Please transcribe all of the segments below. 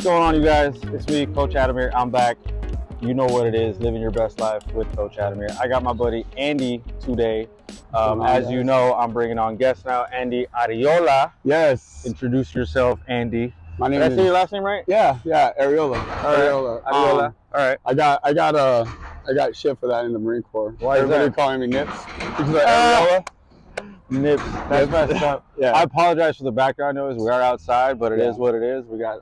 What's going on, you guys? It's me, Coach Adam here. I'm back. You know what it is, living your best life with Coach Adam here. I got my buddy Andy today. As you know, I'm bringing on guests now. Andy Arriola. Yes. Introduce yourself, Andy. My name Did is. I say your last name right? Yeah, Arriola. Arriola. Arriola. All right. I got shit for that in the Marine Corps. Why is Everybody that? calling me Nips. Because of Arriola. Nips. That's messed up. Yeah. I apologize for the background noise. We are outside, but it is Yeah. what it is. We got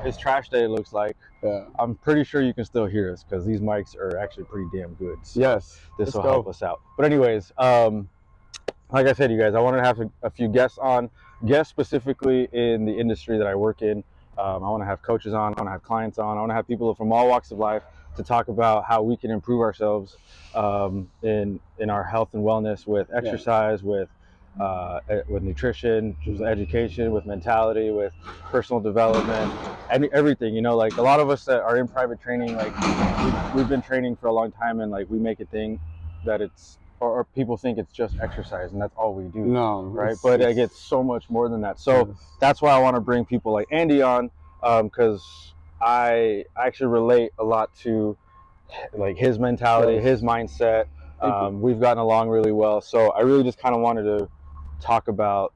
it's trash day, it looks like. Yeah. I'm pretty sure you can still hear us because these mics are actually pretty damn good. So Yes. this will help us out. But anyways, like I said, you guys, I wanted to have a few guests on, guests specifically in the industry that I work in. I want to have coaches on, I want to have clients on, I want to have people from all walks of life to talk about how we can improve ourselves in our health and wellness with exercise, with nutrition, with education, with mentality, with personal development, and everything. You know, like a lot of us that are in private training, like we've been training for a long time, and like we make a thing that it's, or people think it's just exercise, and that's all we do. No, right? But it gets so much more than that. So that's why I want to bring people like Andy on, because I actually relate a lot to like his mentality, his mindset. We've gotten along really well. So I really just kind of wanted to talk about,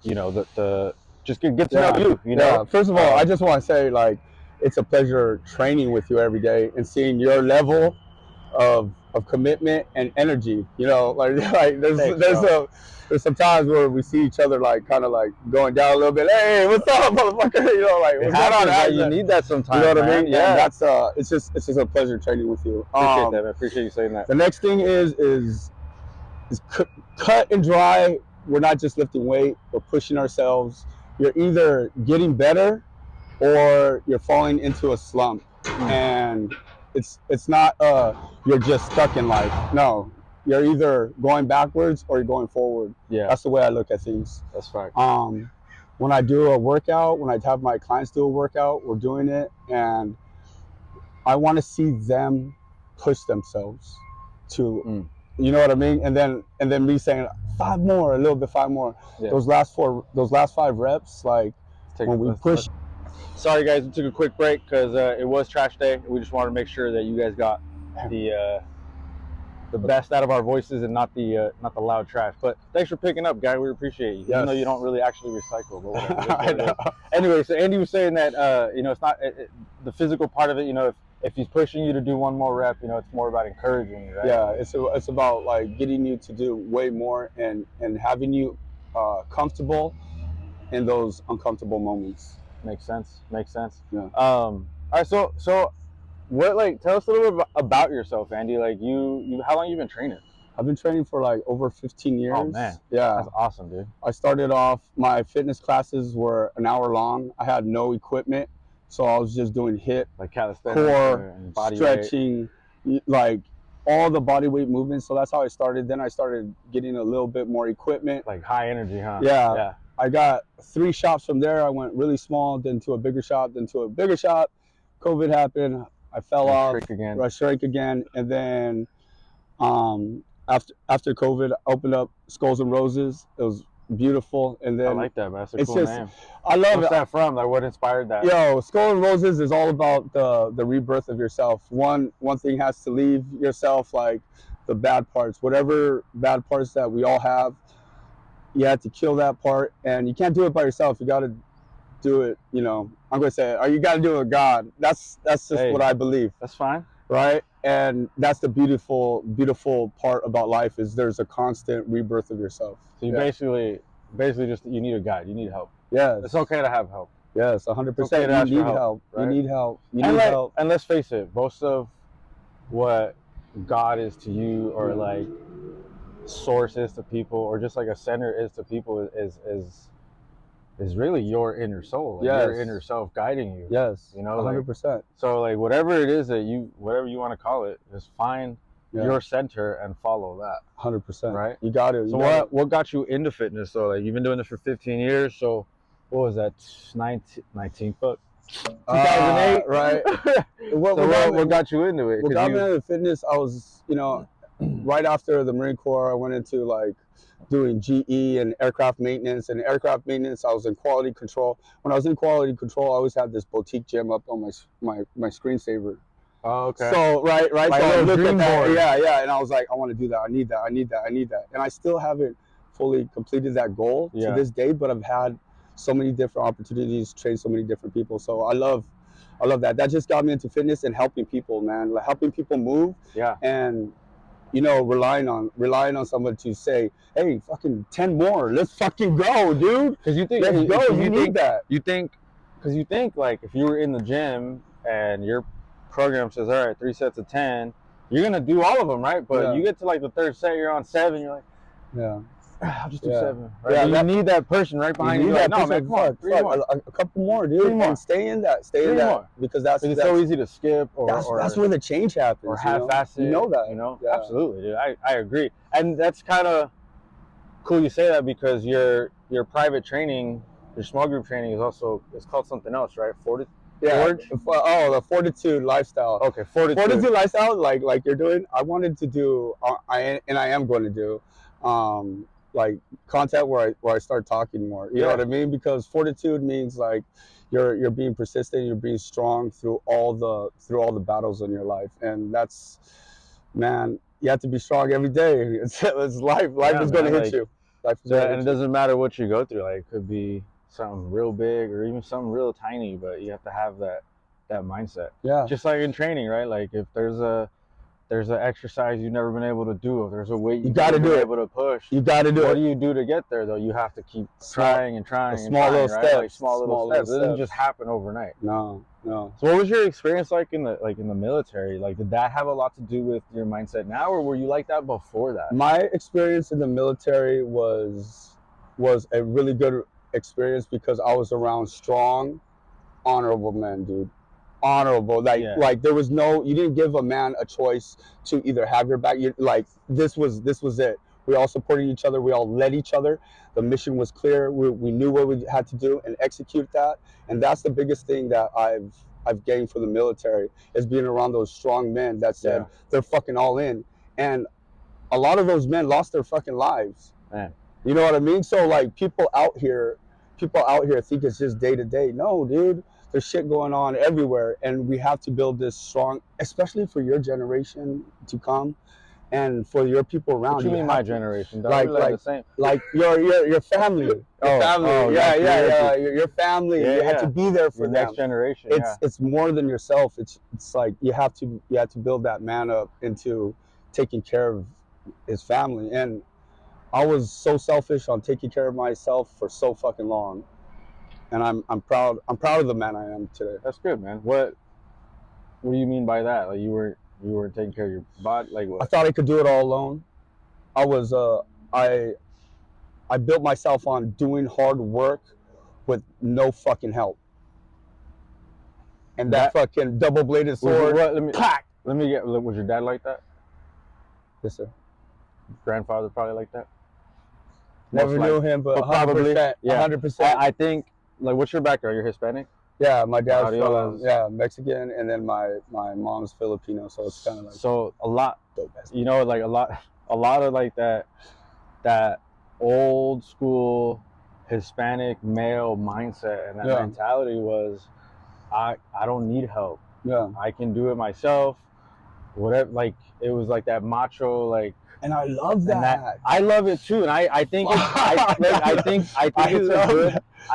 you know, the just get to know you, you know? Yeah. First of all, I just want to say, like, it's a pleasure training with you every day and seeing your level of commitment and energy. You know, like there's some times where we see each other like kind of like going down a little bit. Hey, what's up, motherfucker? You know, like what's going on? You need that sometimes. You know what I mean? Yeah. And that's it's just a pleasure training with you. Appreciate that. I appreciate you saying that. The next thing is cut and dry. We're not just lifting weight. We're pushing ourselves. You're either getting better or you're falling into a slump, and it's not you're just stuck in life. No, you're either going backwards or you're going forward. Yeah, that's the way I look at things. That's right. When I do a workout, when I have my clients do a workout, we're doing it, and I want to see them push themselves to, you know what I mean? And then me saying 5 more, a little bit, 5 more. Yeah. Those last 5 reps, like when we push. Sorry guys, we took a quick break because it was trash day. We just wanted to make sure that you guys got the best out of our voices and not the loud trash. But thanks for picking up, guy. We appreciate you. Yes. Even though you don't really actually recycle. But whatever. I know. Anyway, so Andy was saying that you know, it's not the physical part of it. You know, if he's pushing you to do 1 more rep, you know, it's more about encouraging you, right? Yeah, it's about like getting you to do way more and having you comfortable in those uncomfortable moments. Makes sense. Makes sense. Yeah. All right. So, what, like, tell us a little bit about yourself, Andy. Like, you how long you been training? I've been training for like over 15 years. Oh man. Yeah. That's awesome, dude. I started off, my fitness classes were an hour long. I had no equipment, so I was just doing HIIT, like calisthenics, core, and body stretching, like all the body weight movements. So that's how I started. Then I started getting a little bit more equipment. Like high energy, huh? Yeah. I got 3 shops from there. I went really small, then to a bigger shop, then to a bigger shop. COVID happened. I fell off. I shrank again. And then after COVID, I opened up Skulls and Roses. It was beautiful. And then I like that, man. That's a cool name. I love it. What's that from? Like, what inspired that? Yo, Skulls and Roses is all about the rebirth of yourself. One thing has to leave yourself, like the bad parts. Whatever bad parts that we all have, you have to kill that part, and you can't do it by yourself. You got to do it, you know, I'm going to say, you got to do it with God. That's just what I believe. That's fine. Right? And that's the beautiful part about life, is there's a constant rebirth of yourself. So you basically just, you need a guide. You need help. Yes. It's okay to have help. Yes, 100%. You need help. Right? You need help. You need help. And let's face it, most of what God is to you, or like source is to people, or just like a center is to people, is really your inner soul, like your inner self guiding you. Yes, you know, 100%. Like, so like whatever it is that whatever you want to call it, just find your center and follow that. 100%. Right? You got it. So what got you into fitness though? Like, you've been doing this for 15 years. So what was that? 19 foot. 2008, right? What got you into it? What got me into fitness? I was, you know, right after the Marine Corps, I went into like doing GE and aircraft maintenance. And aircraft maintenance, I was in quality control. When I was in quality control, I always had this boutique gym up on my screensaver. Oh, okay. So right. Like so a I little looked dream at that, board. yeah, and I was like, I want to do that. I need that, and I still haven't fully completed that goal to this day. But I've had so many different opportunities, trained so many different people. So I love that. That just got me into fitness and helping people, man. Like helping people move. Yeah. And relying on someone to say, hey, fucking 10 more, let's fucking go, dude. Because you think, let's go. You need that. You think like if you were in the gym and your program says, all right, 3 sets of 10, you're gonna do all of them, right? But you get to like the third set, you're on 7, you're like, yeah, I'll just do 7. Right? Yeah, you need that person right behind you. Like, no, man, come on, 3 more. A couple more, dude. 3 more. And stay in that. More. Because that's so easy to skip or that's where the change happens. Or half-ass it. You know that. Yeah. Absolutely, dude. I agree. And that's kind of cool you say that, because your private training, your small group training it's called something else, right? Forge? The Fortitude lifestyle. Okay, Fortitude lifestyle, like you're doing. I wanted to do, I am going to do, like content where I start talking more. You know what I mean? Because Fortitude means like you're being persistent, you're being strong through all the battles in your life, and that's, man, you have to be strong every day. It's life. Life is going to hit you. And it doesn't matter what you go through. Like it could be something real big or even something real tiny, but you have to have that mindset. Yeah. Just like in training, right? Like if there's an exercise you've never been able to do, if there's a weight you've never been able to push, you got to do it. What do you do to get there, though? You have to keep trying and trying. Small little steps. Like small little steps. It doesn't just happen overnight. No. So what was your experience like in the military? Like, did that have a lot to do with your mindset now, or were you like that before that? My experience in the military was a really good experience because I was around strong, honorable men, dude. Honorable, like there was you didn't give a man a choice to either have your back. This was it. We all supported each other. We all led each other. The mission was clear. We knew what we had to do and execute that. And that's the biggest thing that I've gained for the military, is being around those strong men that said they're fucking all in. And a lot of those men lost their fucking lives. Man. You know what I mean? So like people out here think it's just day to day. No, dude. There's shit going on everywhere, and we have to build this strong, especially for your generation to come, and for your people around. What you mean my generation? Like the same. Like your family. Your family. Your family. You have to be there for the them. Next generation. It's more than yourself. It's like you have to build that man up into taking care of his family. And I was so selfish on taking care of myself for so fucking long. And I'm proud of the man I am today. That's good, man. What do you mean by that? Like you were taking care of your body? Like what? I thought I could do it all alone. I was I built myself on doing hard work with no fucking help. And that fucking double-bladed sword. Let me get. Was your dad like that? Yes, sir. Grandfather probably like that. Never knew him, but 100%. Probably. Yeah. 100%. I think. Like, what's your background? You're Hispanic? Yeah, my dad's from Mexican, and then my mom's Filipino, so it's kind of like a lot. You know, like a lot of like that old school Hispanic male mindset and that mentality was, I don't need help. Yeah, I can do it myself. Whatever, like it was like that macho like. And I love that. I love it too, and I think I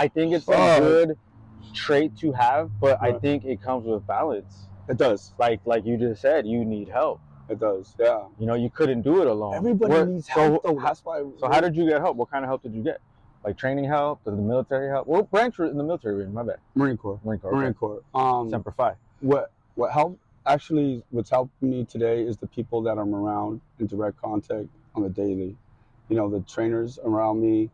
think it's a good trait to have, but I think it comes with balance. It does. Like you just said, you need help. It does. Yeah. You know, you couldn't do it alone. Everybody needs help. That's why. So how did you get help? What kind of help did you get? Like training help? Did the military help? What branch were in the military? My bad. Marine Corps. Semper Fi. What helped? Actually, what's helped me today is the people that I'm around in direct contact on the daily. You know, the trainers around me.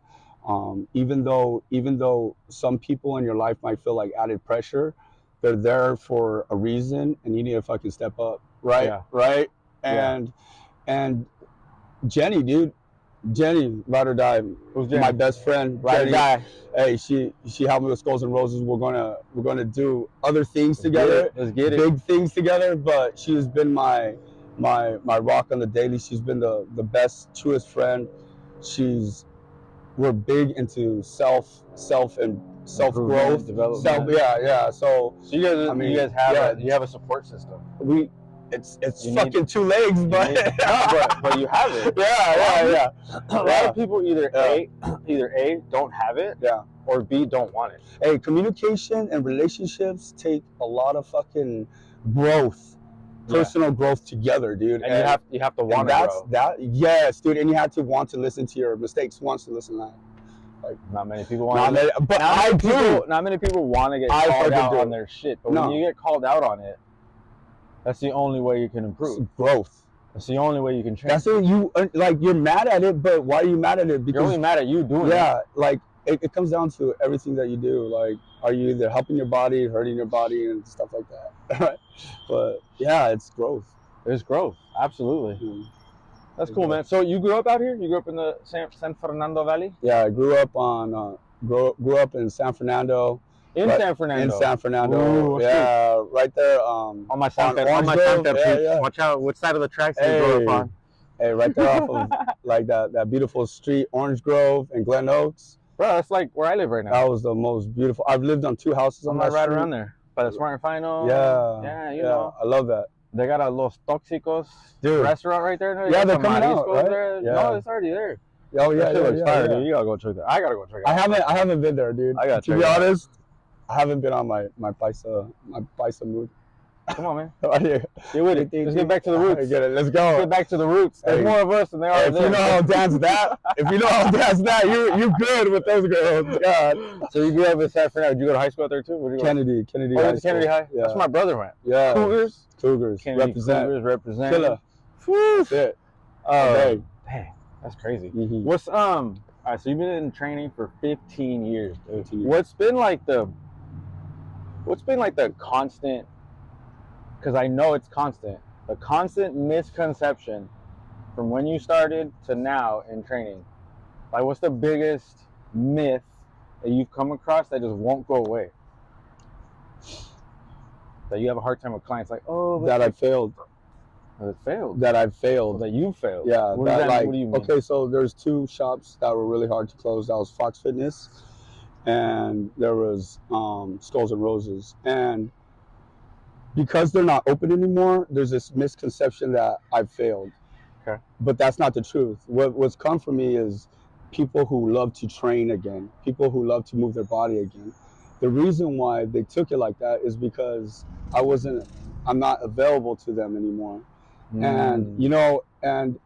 Even though some people in your life might feel like added pressure, they're there for a reason, and you need to fucking step up, right? Yeah. Right? And Jenny, dude, ride or die. Who's Jenny? My best friend, ride or die. Hey, she helped me with Skulls and Roses. We're gonna do other things together. Let's get it. Big things together. But she has been my rock on the daily. She's been the best, truest friend. we're big into self and self growth, development. So you guys, I mean, you guys have yeah, you have a support system. It's You fucking 2 legs, but but you have it. yeah. A lot of people either A don't have it, or B don't want it. Hey, communication and relationships take a lot of fucking growth, personal growth together, dude. And you have to want to grow. Yes, dude. And you have to want to listen to your mistakes, wants to listen to that. Like, not many people want to. But I do. Not many people want to get called out on their shit. But when you get called out on it, that's the only way you can improve. It's growth. That's the only way you can change. That's it. You're mad at it, but why are you mad at it? Because you're only mad at you doing it. Yeah, like it comes down to everything that you do. Like, are you either helping your body, hurting your body, and stuff like that? But yeah, it's growth. There's growth, absolutely. That's cool, man. So you grew up out here? You grew up in the San Fernando Valley? Yeah, I grew up grew up in San Fernando. San Fernando. In San Fernando. Ooh, right there. On my Santa Peach. Watch out, what side of the tracks you grew up on? Hey, right there off of like that beautiful street, Orange Grove and Glen Oaks. Bro, that's like where I live right now. That was the most beautiful. I've lived on 2 houses on that right street. around there. By the Smart and Final. Yeah, you know. I love that. They got a Los Toxicos restaurant right there. No? Yeah, they're coming out, right? There. Yeah. No, it's already there. Oh yeah, fire, dude. You gotta go check that. I gotta go check it out. I haven't been there, dude. To be honest, I haven't been on my paisa mood. Come on, man. Get with it. Let's get back to the roots. Get it. Let's go. Let's get back to the roots. There's more of us than there are If you know how to dance that, you're good with those girls. God. So you grew up in San Fernando. Did you go to high school out there too? Kennedy Kennedy High. Yeah. That's where my brother went. Yeah. Cougars. Kennedy represent. Killer. That's it. Dang, that's crazy. Mm-hmm. What's all right, so you've been in training for 15 years. 15 years. What's been like the constant, because I know it's constant, the constant misconception from when you started to now in training? Like, what's the biggest myth that you've come across that just won't go away? That you have a hard time with clients, like, that I failed. That it failed. That I've failed. That you failed. Yeah. What do you mean? Okay, so there's 2 shops that were really hard to close. That was Fox Fitness, and there was Skulls and Roses. And because they're not open anymore, there's this misconception that I've failed. Okay. But that's not the truth. What's come for me is people who love to train again, people who love to move their body again. The reason why they took it like that is because I'm not available to them anymore. And and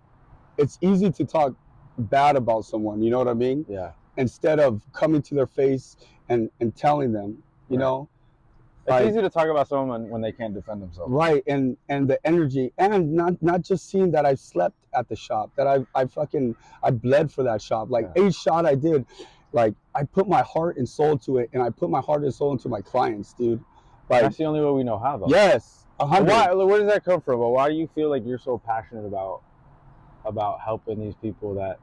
it's easy to talk bad about someone, you know what I mean? Yeah. Instead of coming to their face and telling them, you know. It's easy to talk about someone when they can't defend themselves. Right, and the energy, and not just seeing that I slept at the shop, that I bled for that shop. Like each shot I did, like I put my heart and soul to it, and I put my heart and soul into my clients, dude. Like, that's the only way we know how, though. Yes. Why? Where does that come from? Why do you feel like you're so passionate about helping these people that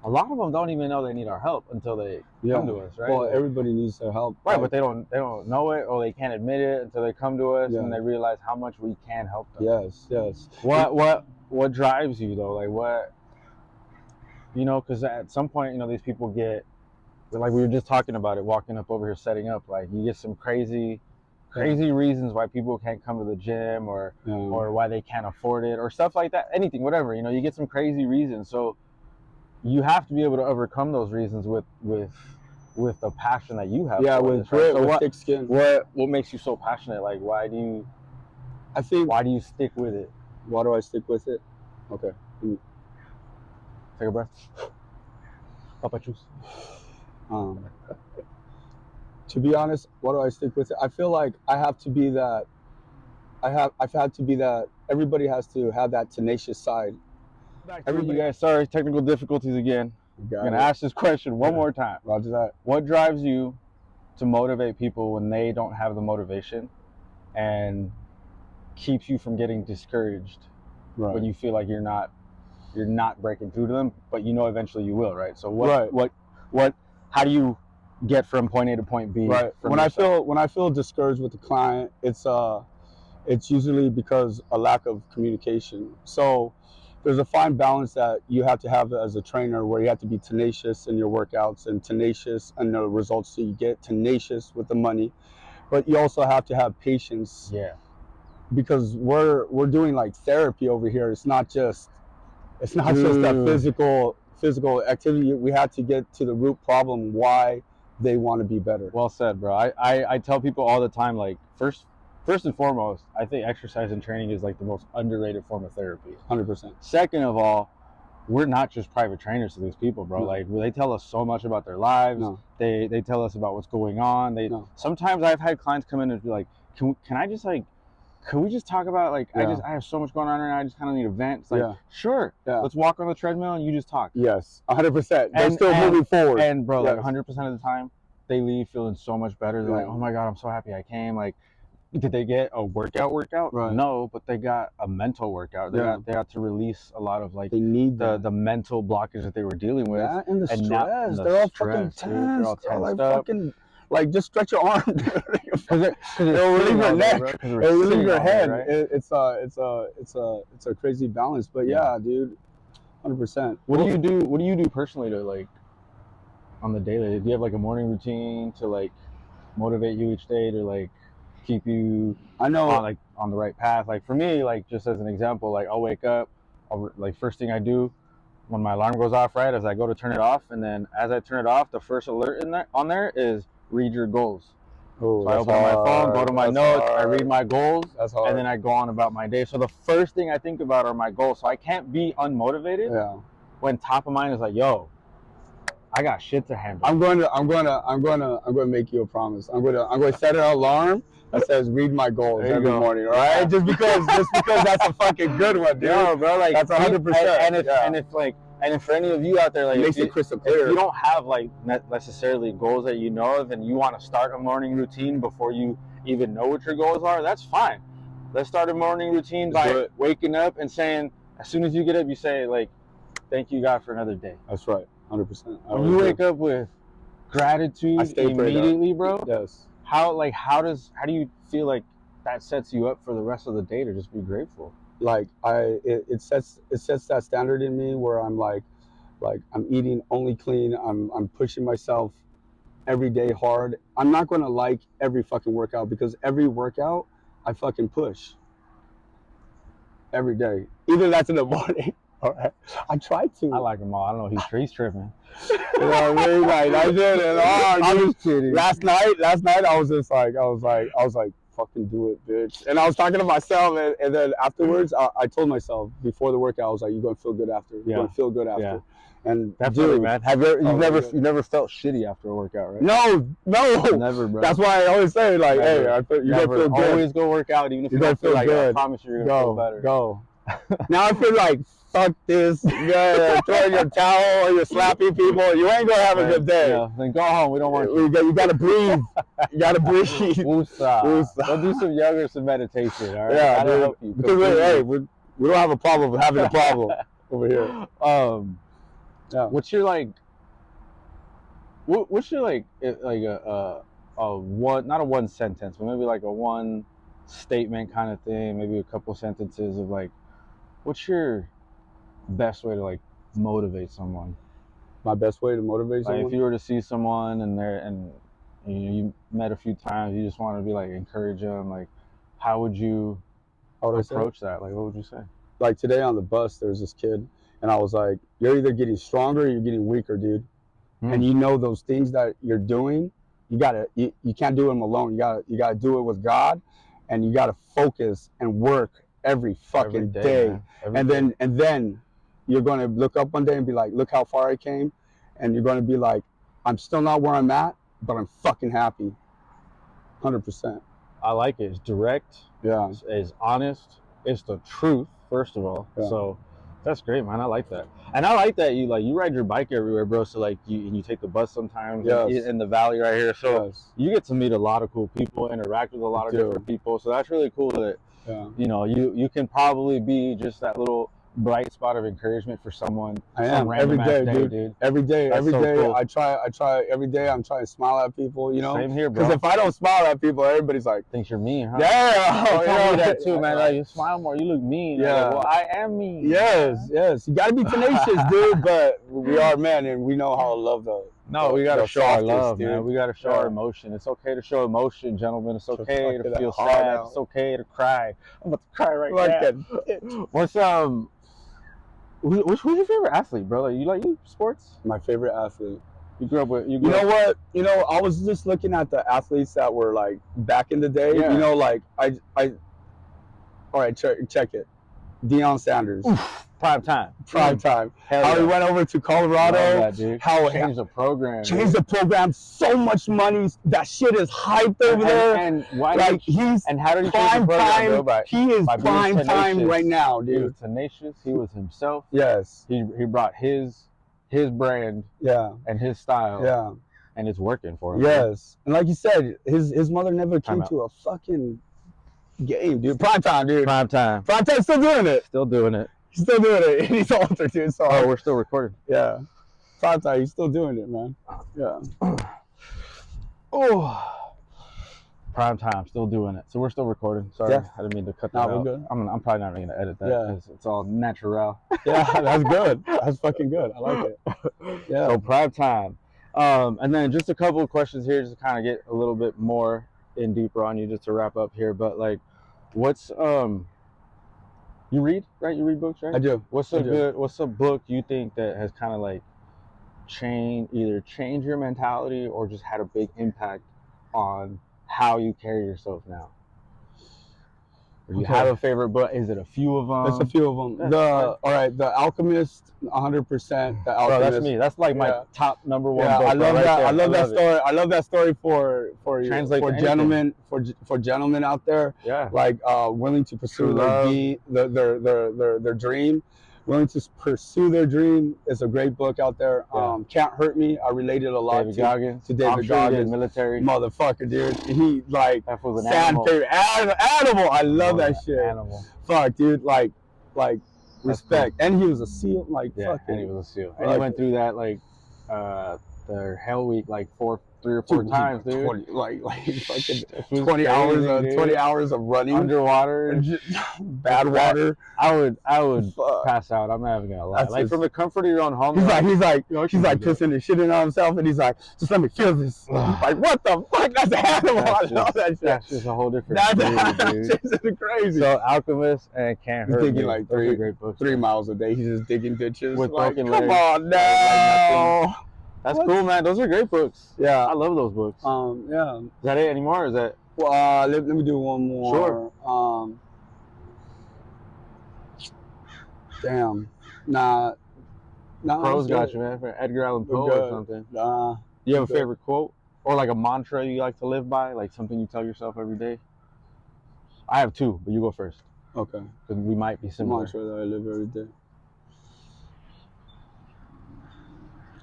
a lot of them don't even know they need our help until they come to us, right? Well, everybody needs their help, right? But they don't know it, or they can't admit it until they come to us and they realize how much we can help them. Yes. What drives you though? Like what? Because at some point, these people get, like we were just talking about it, walking up over here, setting up. Like you get some crazy reasons why people can't come to the gym, or why they can't afford it, or stuff like that. Anything, whatever. You get some crazy reasons. So you have to be able to overcome those reasons with the passion that you have. Yeah, with grit, with thick skin. What makes you so passionate? Like, why do you stick with it? Why do I stick with it? Okay. Take a breath. Papa juice. To be honest, why do I stick with it? I feel like I have to be that. I've had to be that. Everybody has to have that tenacious side. You guys, sorry, technical difficulties again. I'm gonna ask this question one more time. Roger that. What drives you to motivate people when they don't have the motivation, and keeps you from getting discouraged when you feel like you're not breaking through to them, but eventually you will, right? So how do you get from point A to point B? Right. When I feel discouraged with the client, it's usually because a lack of communication. So there's a fine balance that you have to have as a trainer, where you have to be tenacious in your workouts and tenacious in the results that you get, tenacious with the money, but you also have to have patience. Yeah. Because we're doing like therapy over here. It's not just that physical activity. We have to get to the root problem, why they want to be better. Well said, bro. I tell people all the time, like, first and foremost, I think exercise and training is like the most underrated form of therapy. 100%. Second of all, we're not just private trainers to these people, bro. No. Like, they tell us so much about their lives. No. They tell us about what's going on. No. Sometimes I've had clients come in and be like, can we just talk about, like, Yeah. I have so much going on right now, I just kind of need a vent. It's like, Yeah. sure, Yeah. let's walk on the treadmill and you just talk. Yes, 100%. They're still moving forward. And bro, Yes. like 100% of the time, they leave feeling so much better. They're like, oh my God, I'm so happy I came. Like, did they get a workout? Right. No, but they got a mental workout. They got to release a lot of, like, They need the mental blockage that they were dealing with. Yeah, and the and stress. the They're all stress, fucking dude. They're all tense. They're like tensed up. fucking, like, just stretch your arm. Because It'll relieve your neck. It'll relieve your head. Right? It's a crazy balance. But yeah, dude, 100%. What do you do personally to, like, on the daily? Do you have like a morning routine to, like, motivate you each day to, like, keep you on the right path? Like, for me, like, just as an example, like, I'll wake up, like, first thing I do when my alarm goes off, right, as I go to turn it off, and then as I turn it off, the first alert on there is read your goals. Oh, so I open my phone, go to my notes, I read my goals, and then I go on about my day. So the first thing I think about are my goals. So I can't be unmotivated when top of mind is like, yo, I got shit to handle. I'm going to make you a promise. I'm going to set an alarm that says read my goals every morning, all right? Just because that's a fucking good one, dude. Yeah, bro, like, that's 100%. And if for any of you out there, like, it makes it crystal clear. If you don't have, like, necessarily goals that you know of, and you want to start a morning routine before you even know what your goals are, that's fine. Let's start a morning routine by waking up and saying, as soon as you get up, you say, like, thank you, God, for another day. That's right, 100%. When you wake up with gratitude immediately, bro. Yes. How do you feel like that sets you up for the rest of the day to just be grateful? Like, it sets that standard in me where I'm like I'm eating only clean. I'm pushing myself every day hard. I'm not going to like every fucking workout, because every workout I fucking push every day. Even that's in the morning. All right. I try to. I like them all. I don't know. He's tripping. You know what I mean? Like, I did it. I'm just kidding. Last night I was like, fucking do it, bitch. And I was talking to myself, and then afterwards, I told myself before the workout, I was like, you're gonna feel good after. You're gonna feel good after. Yeah. And definitely, man. You've never felt shitty after a workout, right? No, never, bro. That's why I always say, like, hey, you're gonna feel good. Always go work out, even if you don't feel like it. I promise you, you're gonna feel better. Go. Now I feel like, fuck this. You're throwing your towel, or you're slapping people. You ain't gonna have a good day. Yeah, then go home. We don't want you. You gotta breathe. You gotta breathe. Woosah. Go do some yoga or some meditation. All right. Yeah, that'll help you. Because we don't have a problem with having a problem over here. What's your, like? What's your, like a one, not a one sentence, but maybe like a one statement kind of thing, maybe a couple sentences of, like, what's your best way to, like, motivate someone? My best way to motivate someone? Like, if you were to see someone and you met a few times, you just want to be like, encourage them, like, how would you approach that? Like, what would you say? Like, today on the bus, there's this kid, and I was like, you're either getting stronger or you're getting weaker, dude. And you know those things that you're doing, you can't do them alone. You gotta do it with God, and you gotta focus and work every fucking day. And then you're gonna look up one day and be like, look how far I came. And you're gonna be like, I'm still not where I'm at, but I'm fucking happy. 100%. I like it. It's direct. Yeah. It's honest. It's the truth, first of all. Yeah. So that's great, man. I like that. And I like that you ride your bike everywhere, bro. So, like, you take the bus sometimes in the valley right here. So you get to meet a lot of cool people, interact with a lot of different people. So that's really cool that you know, you can probably be just that little bright spot of encouragement for someone. I some am every random day, ass dude. Every day, That's every so day. cool. I try every day. I'm trying to smile at people, you know. Same here, bro. Because if I don't smile at people, everybody's like, thinks you're mean, huh? yeah, They you tell know me that too, man. Like, you smile more, you look mean. Yeah. Like, well, I am mean. Yes, yes. You gotta be tenacious, dude. But we are men, and we know how to love the. No, we gotta the show our softest, love, dude. man. We gotta show our emotion. It's okay to show emotion, gentlemen. It's okay to feel sad. out. It's okay to cry. I'm about to cry right now. What's who's your favorite athlete, brother? You sports? My favorite athlete. You grew up with You know what? You know, I was just looking at the athletes that were like back in the day. Yeah. You know, like I. All right, check it. Deion Sanders. Oof, prime time. How he went over to Colorado. That, dude. How changed the program. Changed the program. So much money. That shit is hyped over there. And why? Like he's and how did he change prime the program? time? He is prime time right now, dude. He was tenacious. He was himself. Yes. He brought his brand. Yeah. And his style. Yeah. And it's working for him. Yes. And like you said, his mother never came to a fucking game, dude. Prime time, dude. Prime time. Prime time, still doing it. Still doing it. He's still doing it. He's older, dude. So we're still recording. Yeah. Prime time, he's still doing it, man. Yeah. Oh. Prime time, still doing it. So we're still recording. Sorry, I didn't mean to cut that out. We're good. I'm probably not going to edit that because it's all natural. Yeah, that's good. That's fucking good. I like it. Yeah. So prime time. And then just a couple of questions here just to kind of get a little bit more in deeper on you just to wrap up here. But like, what's you read, right? You read books, right? I do. What's a book you think that has kind of like either changed your mentality or just had a big impact on how you carry yourself now? You have a favorite book? Is it a few of them? It's a few of them. All right, The Alchemist, 100%. The Alchemist. Bro, that's me. That's like my top number one book. I love that. I love that story. I love that story for gentlemen out there. Yeah. Like willing to pursue their dream. Willing to pursue their dream is a great book out there. Yeah. Can't Hurt Me. I related a lot to David Goggins. Military. Motherfucker, dude. He like that was an sandpaper. Animal. I love that shit. Animal. Fuck, dude. Like respect. Cool. And he was a SEAL. Like fucking. And he was a SEAL. And he went through that like the Hell Week like 3 or 4 times, dude. 20, like fucking 20 hours of running underwater, bad water. I would pass out. I'm not even gonna lie. Like from the comfort of your own home. He's like pissing and shitting on himself, and he's like, just let me feel this. Like what the fuck? That's an animal. I love that shit. That's just a whole different. That's crazy. So Alchemist and Can't Hurt Me. He's digging like 3 miles a day. He's just digging ditches with like, broken legs. Come on now. That's cool, man. Those are great books. Yeah, I love those books. Yeah. Is that it anymore? Or is that? Well, let me do one more. Sure. Damn. Nah. Pros got you, man. Edgar Allan Poe or something. You have a favorite quote or like a mantra you like to live by, like something you tell yourself every day? I have 2, but you go first. Okay. Because we might be similar. Mantra that I live every day.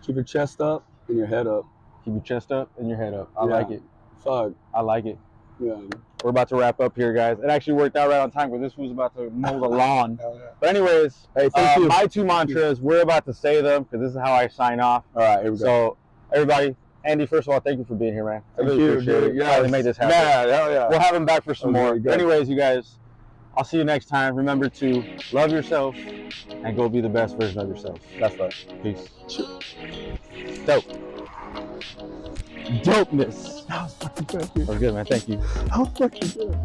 Keep your chest up and your head up. Keep your chest up and your head up. I like it. Fuck. I like it. Yeah. We're about to wrap up here, guys. It actually worked out right on time because this was about to mow the lawn. But anyways, hey, thank you. My 2 mantras, we're about to say them because this is how I sign off. All right, here we go. So, everybody, Andy, first of all, thank you for being here, man. I really appreciate it. Yeah, Finally made this happen. Hell yeah. We'll have him back for some more. But anyways, you guys, I'll see you next time. Remember to love yourself and go be the best version of yourself. That's right. Peace. Dope. Dopeness. That was fucking good, dude. That was good, man. Thank you. That was fucking good.